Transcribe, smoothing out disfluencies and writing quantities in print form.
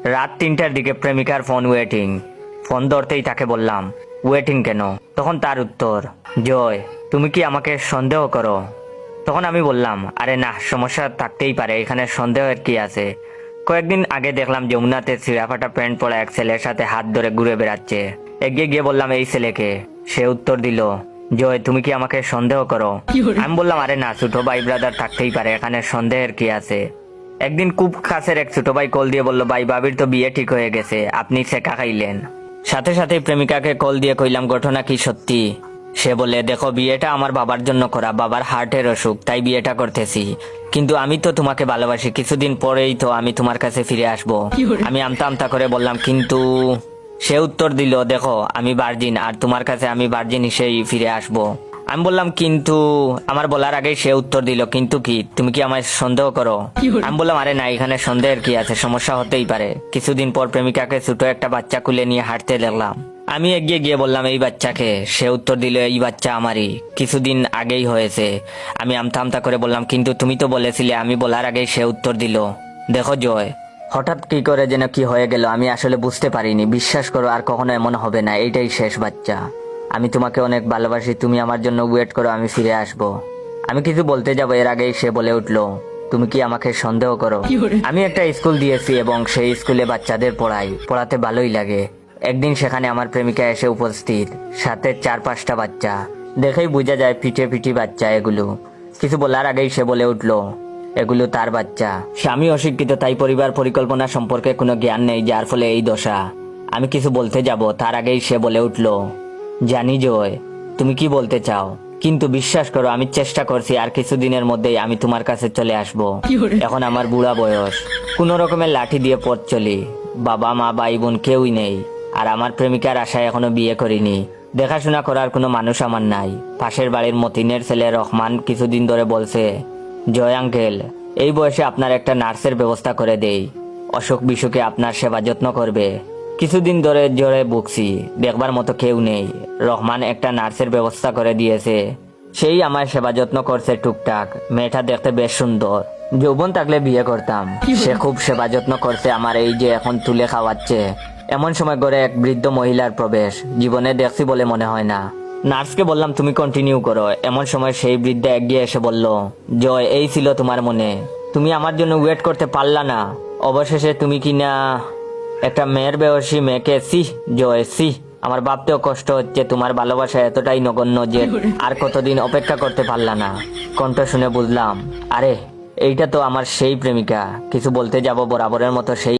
রাত 3টার দিকে প্রেমিকার ফোন ওয়েটিং। ফোন ধরতেই তাকে বললাম, ওয়েটিং কেন? তখন তার উত্তর, জয় তুমি কি আমাকে সন্দেহ করো? তখন আমি বললাম, আরে না, সমস্যা থাকতেই পারে, এখানে সন্দেহের কি আছে? কয়েকদিন আগে দেখলাম যমুনাতে ছিঁড়াফাটা প্যান্ট পরা এক ছেলের সাথে হাত ধরে ঘুরে বেড়াচ্ছে। এগিয়ে গিয়ে বললাম, এই ছেলেকে। সে উত্তর দিল, জয় তুমি কি আমাকে সন্দেহ করো? আমি বললাম, আরে না, ছোট ভাই ব্রাদার থাকতেই পারে, এখানে সন্দেহের কি আছে? একদিন খুব কাছের এক ছোট ভাই কল দিয়ে বলল, ভাই ভাবির তো বিয়ে ঠিক হয়ে গেছে, আপনি শেখা খাইলেন। সাথে সাথে প্রেমিকাকে কল দিয়ে কইলাম, ঘটনা কি সত্যি? সে বলে, দেখো বিয়েটা আমার বাবার জন্য করা, বাবার হার্টের অসুখ, তাই বিয়েটা করতেছি। কিন্তু আমি তো তোমাকে ভালোবাসি, কিছুদিন পরেই তো আমি তোমার কাছে ফিরে আসব। আমি আমতা আমতা করে বললাম, কিন্তু? সে উত্তর দিল, দেখো আমি ভার্জিন, আর তোমার কাছে আমি ভার্জিন হিসেবেই ফিরে আসব। আমি বললাম, কিন্তু? আমার বলার আগেই সে উত্তর দিল, কিন্তু কি? তুমি কি আমায় সন্দেহ করো? আমি বললাম, আরে না, এখানে সন্দেহের কি আছে, সমস্যা হতেই পারে। কিছুদিন পর প্রেমিকাকে ছোট একটা বাচ্চা কুলে নিয়ে হাঁটতে দেখলাম। আমি এগিয়ে গিয়ে বললাম, এই বাচ্চাকে? সে উত্তর দিল, এই বাচ্চা আমারই, কিছুদিন আগেই হয়েছে। আমি আমতা আমতা করে বললাম, কিন্তু তুমি তো বলেছিলে। আমি বলার আগেই সে উত্তর দিল, দেখো জয়, হঠাৎ কি করে যেন কি হয়ে গেল আমি আসলে বুঝতে পারিনি। বিশ্বাস করো, আর কখনো এমন হবে না, এইটাই শেষ বাচ্চা। আমি তোমাকে অনেক ভালোবাসি, তুমি আমার জন্য ওয়েট করো, আমি ফিরে আসব। আমি কিছু বলতে যাব এর আগেই সে বলে উঠলো, তুমি কি আমাকে সন্দেহ করো? আমি একটা স্কুল দিয়েছি এবং সেই স্কুলে বাচ্চাদের পড়াই, পড়াতে ভালোই লাগে। একদিন সেখানে আমার প্রেমিকা এসে উপস্থিত, সাথে 4-5টা বাচ্চা। দেখেই বোঝা যায় পিঠে পিঠি বাচ্চা এগুলো। কিছু বলার আগেই সে বলে উঠলো, এগুলো তার বাচ্চা। স্বামী অশিক্ষিত, তাই পরিবার পরিকল্পনা সম্পর্কে কোনো জ্ঞান নেই, যার ফলে এই দশা। আমি কিছু বলতে যাব তার আগেই সে বলে উঠলো, জানি জয় তুমি কি বলতে চাও, কিন্তু বিশ্বাস করো আমি চেষ্টা করছি, আর কিছুদিনের মধ্যেই আমি তোমার কাছে চলে আসব। এখন আমার বুড়া বয়স, কোনো রকমের লাঠি দিয়ে পথ চলি, বাবা মা ভাই বোন কেউই নেই, আর আমার প্রেমিকার আশায় এখনো বিয়ে করিনি। দেখাশোনা করার কোনো মানুষ আমার নাই। পাশের বাড়ির মতিনের ছেলে রহমান কিছুদিন ধরে বলছে, জয় আঙ্কেল, এই বয়সে আপনার একটা নার্সের ব্যবস্থা করে দেই, অসুখ বিসুখে আপনার সেবা যত্ন করবে। কিছুদিন ধরে জ্বরে ভুগছি, দেখবার মতো কেউ নেই। রহমান একটা নার্সের ব্যবস্থা করে দিয়েছে, সেই আমার সেবা যত্ন করছে টুকটাক। মেয়েটা দেখতে বেশ সুন্দর, যৌবন থাকলে বিয়ে করতাম। সে খুব সেবা যত্ন করছে আমার, এই যে এখন তুলে খাওয়াচ্ছে। এমন সময় ঘরে এক বৃদ্ধ মহিলার প্রবেশ, জীবনে দেখছি বলে মনে হয় না। নার্সকে বললাম, তুমি কন্টিনিউ করো। এমন সময় সেই বৃদ্ধা এগিয়ে এসে বলল, জয় এই ছিল তোমার মনে, তুমি আমার জন্য ওয়েট করতে পারলা না, অবশেষে তুমি কিনা একটা মেয়ের বয়সী মেয়েকে। জয় আমার ভাবতেও কষ্ট হচ্ছে, তোমার ভালোবাসা এতটাই নগণ্য যে আর কতদিন অপেক্ষা করতে পারলা না। কণ্ঠ শুনে বুঝলাম, আরে এইটা তো আমার সেই প্রেমিকা। কিছু বলতে যাব বরাবরের মতো সেই